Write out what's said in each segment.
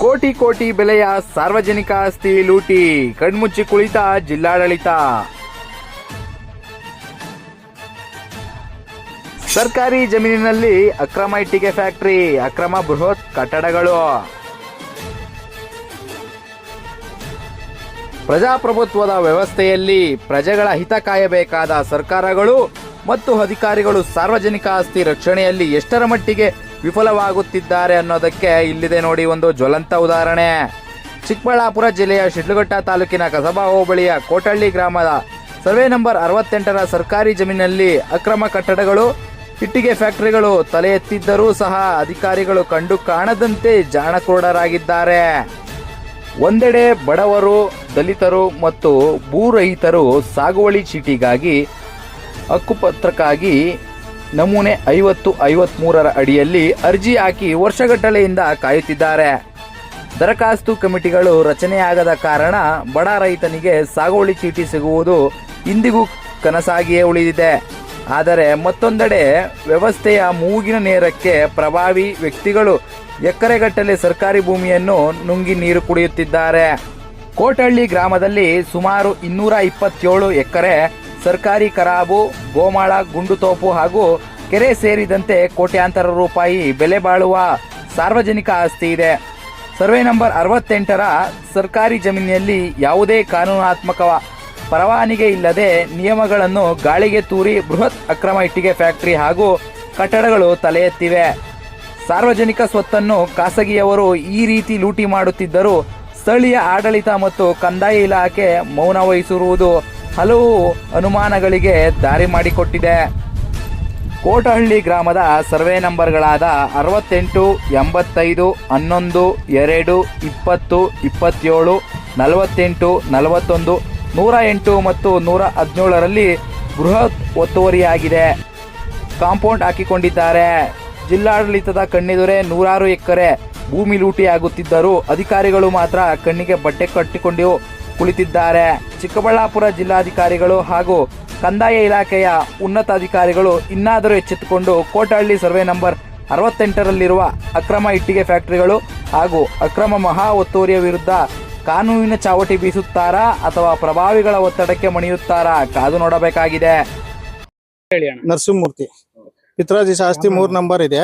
ಕೋಟಿ ಕೋಟಿ ಬೆಲೆಯ ಸಾರ್ವಜನಿಕ ಆಸ್ತಿ ಲೂಟಿ, ಕಣ್ಮುಚ್ಚಿ ಕುಳಿತ ಜಿಲ್ಲಾಡಳಿತ. ಸರ್ಕಾರಿ ಜಮೀನಿನಲ್ಲಿ ಅಕ್ರಮ ಇಟ್ಟಿಗೆ ಫ್ಯಾಕ್ಟರಿ, ಅಕ್ರಮ ಬೃಹತ್ ಕಟ್ಟಡಗಳು. ಪ್ರಜಾಪ್ರಭುತ್ವದ ವ್ಯವಸ್ಥೆಯಲ್ಲಿ ಪ್ರಜೆಗಳ ಹಿತ ಕಾಯಬೇಕಾದ ಸರ್ಕಾರಗಳು ಮತ್ತು ಅಧಿಕಾರಿಗಳು ಸಾರ್ವಜನಿಕ ಆಸ್ತಿ ರಕ್ಷಣೆಯಲ್ಲಿ ಎಷ್ಟರ ಮಟ್ಟಿಗೆ ವಿಫಲವಾಗುತ್ತಿದ್ದಾರೆ ಅನ್ನೋದಕ್ಕೆ ಇಲ್ಲಿದೆ ನೋಡಿ ಒಂದು ಜ್ವಲಂತ ಉದಾಹರಣೆ. ಚಿಕ್ಕಬಳ್ಳಾಪುರ ಜಿಲ್ಲೆಯ ಶಿಡ್ಲಘಟ್ಟ ತಾಲೂಕಿನ ಕಸಬಾ ಹೋಬಳಿಯ ಕೋಟಹಳ್ಳಿ ಗ್ರಾಮದ ಸರ್ವೆ ನಂಬರ್ 68ರ ಸರ್ಕಾರಿ ಜಮೀನಿನಲ್ಲಿ ಅಕ್ರಮ ಕಟ್ಟಡಗಳು, ಇಟ್ಟಿಗೆ ಫ್ಯಾಕ್ಟರಿಗಳು ತಲೆ ಎತ್ತಿದ್ದರೂ ಸಹ ಅಧಿಕಾರಿಗಳು ಕಂಡು ಕಾಣದಂತೆ ಜಾಣಕುರುಡರಾಗಿದ್ದಾರೆ. ಒಂದೆಡೆ ಬಡವರು, ದಲಿತರು ಮತ್ತು ಭೂರಹಿತರು ಸಾಗುವಳಿ ಚೀಟಿಗಾಗಿ, ಹಕ್ಕುಪತ್ರಕ್ಕಾಗಿ ನಮೂನೆ 50-53ರ ಅಡಿಯಲ್ಲಿ ಅರ್ಜಿ ಹಾಕಿ ವರ್ಷಗಟ್ಟಲೆಯಿಂದ ಕಾಯುತ್ತಿದ್ದಾರೆ. ದರಖಾಸ್ತು ಕಮಿಟಿಗಳು ರಚನೆಯಾಗದ ಕಾರಣ ಬಡ ರೈತನಿಗೆ ಸಾಗುವಳಿ ಚೀಟಿ ಸಿಗುವುದು ಇಂದಿಗೂ ಕನಸಾಗಿಯೇ ಉಳಿದಿದೆ. ಆದರೆ ಮತ್ತೊಂದೆಡೆ ವ್ಯವಸ್ಥೆಯ ಮೂಗಿನ ನೇರಕ್ಕೆ ಪ್ರಭಾವಿ ವ್ಯಕ್ತಿಗಳು ಎಕರೆಗಟ್ಟಲೆ ಸರ್ಕಾರಿ ಭೂಮಿಯನ್ನು ನುಂಗಿ ನೀರು ಕುಡಿಯುತ್ತಿದ್ದಾರೆ. ಕೋಟಹಳ್ಳಿ ಗ್ರಾಮದಲ್ಲಿ ಸುಮಾರು 227 ಎಕರೆ ಸರ್ಕಾರಿ ಖರಾಬು, ಗೋಮಾಳ, ಗುಂಡುತೋಪು ಹಾಗೂ ಕೆರೆ ಸೇರಿದಂತೆ ಕೋಟ್ಯಾಂತರ ರೂಪಾಯಿ ಬೆಲೆ ಬಾಳುವ ಸಾರ್ವಜನಿಕ ಆಸ್ತಿ ಇದೆ. ಸರ್ವೆ ನಂಬರ್ 68ರ ಸರ್ಕಾರಿ ಜಮೀನಿನಲ್ಲಿ ಯಾವುದೇ ಕಾನೂನಾತ್ಮಕ ಪರವಾನಿಗೆ ಇಲ್ಲದೆ ನಿಯಮಗಳನ್ನು ಗಾಳಿಗೆ ತೂರಿ ಬೃಹತ್ ಅಕ್ರಮ ಇಟ್ಟಿಗೆ ಫ್ಯಾಕ್ಟರಿ ಹಾಗೂ ಕಟ್ಟಡಗಳು ತಲೆ ಎತ್ತಿವೆ. ಸಾರ್ವಜನಿಕ ಸ್ವತ್ತನ್ನು ಖಾಸಗಿಯವರು ಈ ರೀತಿ ಲೂಟಿ ಮಾಡುತ್ತಿದ್ದರೂ ಸ್ಥಳೀಯ ಆಡಳಿತ ಮತ್ತು ಕಂದಾಯ ಇಲಾಖೆ ಮೌನ ವಹಿಸಿರುವುದು ಹಲವು ಅನುಮಾನಗಳಿಗೆ ದಾರಿ ಮಾಡಿಕೊಟ್ಟಿದೆ. ಕೋಟಹಳ್ಳಿ ಗ್ರಾಮದ ಸರ್ವೆ ನಂಬರ್ಗಳಾದ 68, 85, 11, 2, 20, 27, 48, 41, 108 ಮತ್ತು 117ರಲ್ಲಿ ಬೃಹತ್ ಒತ್ತುವರಿಯಾಗಿದೆ. ಕಾಂಪೌಂಡ್ ಹಾಕಿಕೊಂಡಿದ್ದಾರೆ. ಜಿಲ್ಲಾಡಳಿತದ ಕಣ್ಣೆದುರೇ 106 ಎಕರೆ ಭೂಮಿ ಲೂಟಿಯಾಗುತ್ತಿದ್ದರೂ ಅಧಿಕಾರಿಗಳು ಮಾತ್ರ ಕಣ್ಣಿಗೆ ಬಟ್ಟೆ ಕಟ್ಟಿಕೊಂಡು ಕುಳಿತಿದ್ದಾರೆ. ಚಿಕ್ಕಬಳ್ಳಾಪುರ ಜಿಲ್ಲಾಧಿಕಾರಿಗಳು ಹಾಗೂ ಕಂದಾಯ ಇಲಾಖೆಯ ಉನ್ನತ ಅಧಿಕಾರಿಗಳು ಇನ್ನಾದರೂ ಎಚ್ಚೆತ್ತುಕೊಂಡು ಕೋಟಹಳ್ಳಿ ಸರ್ವೆ ನಂಬರ್ 68ರಲ್ಲಿರುವ ಅಕ್ರಮ ಇಟ್ಟಿಗೆ ಫ್ಯಾಕ್ಟರಿಗಳು ಹಾಗೂ ಅಕ್ರಮ ಮಹಾ ಒತ್ತುವರಿಯ ವಿರುದ್ಧ ಕಾನೂನಿನ ಚಾವಟಿ ಬೀಸುತ್ತಾರಾ ಅಥವಾ ಪ್ರಭಾವಿಗಳ ಒತ್ತಡಕ್ಕೆ ಮಣಿಯುತ್ತಾರಾ ಕಾದು ನೋಡಬೇಕಾಗಿದೆ. ನರಸಿಂಹಮೂರ್ತಿ ಪಿತ್ರಾಜಿ ಆಸ್ತಿ 3 ನಂಬರ್ ಇದೆ.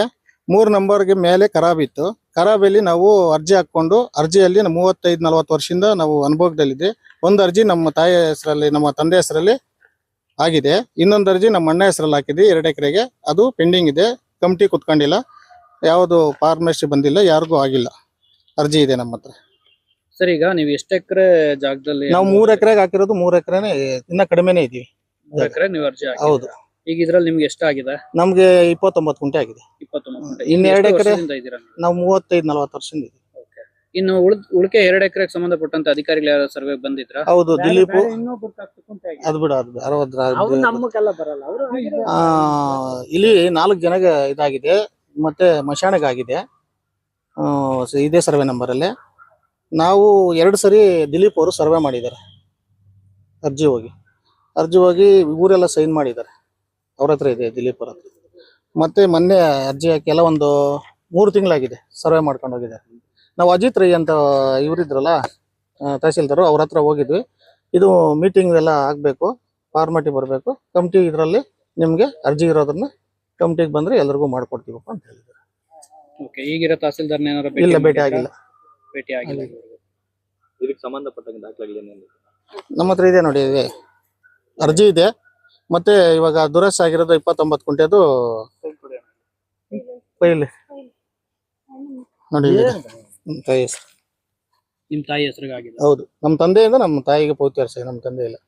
3 ನಂಬರ್ಗೆ ಮೇಲೆ ಖರಾಬ್ ಇತ್ತು. ಖರಾಬಲ್ಲಿ ನಾವು ಅರ್ಜಿ ಹಾಕೊಂಡು ಅರ್ಜಿಯಲ್ಲಿ 35-40 ವರ್ಷದಿಂದ ನಾವು ಅನುಭವದಲ್ಲಿದೆ. ಒಂದು ಅರ್ಜಿ ನಮ್ಮ ತಾಯಿ ಹೆಸರಲ್ಲಿ, ನಮ್ಮ ತಂದೆ ಹೆಸರಲ್ಲಿ ಆಗಿದೆ. ಇನ್ನೊಂದು ಅರ್ಜಿ ನಮ್ಮ ಅಣ್ಣ ಹೆಸರಲ್ಲಿ ಹಾಕಿದ್ವಿ 2 ಎಕರೆಗೆ. ಅದು ಪೆಂಡಿಂಗ್ ಇದೆ. ಕಮಿಟಿ ಕುತ್ಕೊಂಡಿಲ್ಲ, ಯಾವುದು ಫಾರ್ಮೇಸಿ ಬಂದಿಲ್ಲ, ಯಾರಿಗೂ ಆಗಿಲ್ಲ. ಅರ್ಜಿ ಇದೆ ನಮ್ಮ ಹತ್ರ. ಸರ್, ಈಗ ನೀವು ಎಷ್ಟು ಎಕರೆ ಜಾಗದಲ್ಲಿ? ನಾವು 3 ಎಕರೆಗೆ ಹಾಕಿರೋದು. 3 ಎಕರೆನೇ ಇನ್ನ ಕಡಿಮೆನೇ ಇದೀವಿ. 3 ಎಕರೆ ನೀವು ಅರ್ಜಿ ಹಾಕಿದ್ದೀರಾ? ಹೌದು. ಈಗ ಇದ್ರಲ್ಲಿ ನಿಮ್ಗೆ ಎಷ್ಟಾಗಿದೆ? ನಮ್ಗೆ 29 ಗುಂಟೆ ಆಗಿದೆ. 29 ಗುಂಟೆ. ಇನ್ನು 2 ಎಕರೆ ಇದ್ದೀರಾ? ನಾವು 35-40 ವರ್ಷದಿಂದ ಇದ್ದೀವಿ. ಇನ್ನು ಉಳಿಕೆ 2 ಎಕರೆಗೆ ಸಂಬಂಧಪಟ್ಟಂತ ಅಧಿಕಾರಿಗಳು ಯಾರು ಸರ್ವೆ ಬಂದಿದ್ರಾ? ಹೌದು, ದಿಲೀಪ್ ಅದು ಬಿಡ, ಅದು 60 ಇಲ್ಲಿ 4 ಜನಗೆ ಇದಾಗಿದೆ. ಮತ್ತೆ ಮಶಾಣಗಾಗಿದೆ. ಇದೇ ಸರ್ವೆ ನಂಬರ್ ಅಲ್ಲೇ ನಾವು 2 ಸರಿ ದಿಲೀಪ್ ಅವರು ಸರ್ವೆ ಮಾಡಿದ್ದಾರೆ. ಅರ್ಜಿ ಹೋಗಿ ಊರೆಲ್ಲ ಸೈನ್ ಮಾಡಿದ್ದಾರೆ. ಅವ್ರ ಹತ್ರ ಇದೆ, ದಿಲೀಪ್ ಅವ್ರ ಹತ್ರ. ಮತ್ತೆ ಮೊನ್ನೆ ಅರ್ಜಿ ಹಾಕಿ ಎಲ್ಲ ಒಂದು 3 ತಿಂಗಳಾಗಿದೆ ಸರ್ವೆ ಮಾಡ್ಕೊಂಡು ಹೋಗಿದ್ದಾರೆ. ನಾವು ಅಜಿತ್ ರೈ ಅಂತ ಇವರಿದ್ರಲ್ಲ ತಹಸೀಲ್ದಾರು, ಅವ್ರ ಹತ್ರ ಹೋಗಿದ್ವಿ. ಇದು ಮೀಟಿಂಗ್ ಎಲ್ಲ ಆಗ್ಬೇಕು, ಫಾರ್ಮಾಲಿಟಿ ಬರಬೇಕು, ಕಮಿಟಿ ಇದರಲ್ಲಿ ನಿಮ್ಗೆ ಅರ್ಜಿ ಇರೋದನ್ನ ಕಮಿಟಿಗೆ ಬಂದ್ರೆ ಎಲ್ರಿಗೂ ಮಾಡ್ಕೊಡ್ತೀವಪ್ಪ ಅಂತ ಹೇಳಿದ್ದಾರೆ. ಓಕೆ, ಈಗಿರೋ ತಹಸೀಲ್ದಾರ್ನ ಏನಾರ ಇಲ್ಲ, ಭೇಟಿ ಆಗಿಲ್ಲ. ಇದಕ್ಕೆ ಸಂಬಂಧಪಟ್ಟಂಗೆ ದಾಖಲೆಗಳೇನೇನು ನಮ್ಮ ಹತ್ರ ಇದೆ ನೋಡಿ. ಇದೆ ಅರ್ಜಿ ಇದೆ. ಮತ್ತೆ ಇವಾಗ ದುರಸ್ತಿ ಆಗಿರೋದು 29 ಗುಂಟೆದು ಫೈಲ್ ನೋಡಿ. ನಿಮ್ ತಾಯಿ ಹೆಸರಿಗೆ ಆಗಿದೆ? ಹೌದು, ನಮ್ಮ ತಂದೆಯಿಂದ ನಮ್ಮ ತಾಯಿಗೆ ಪೌತ್ಯಾರ್ಸ, ನಮ್ಮ ತಂದೆ ಇಲ್ಲ.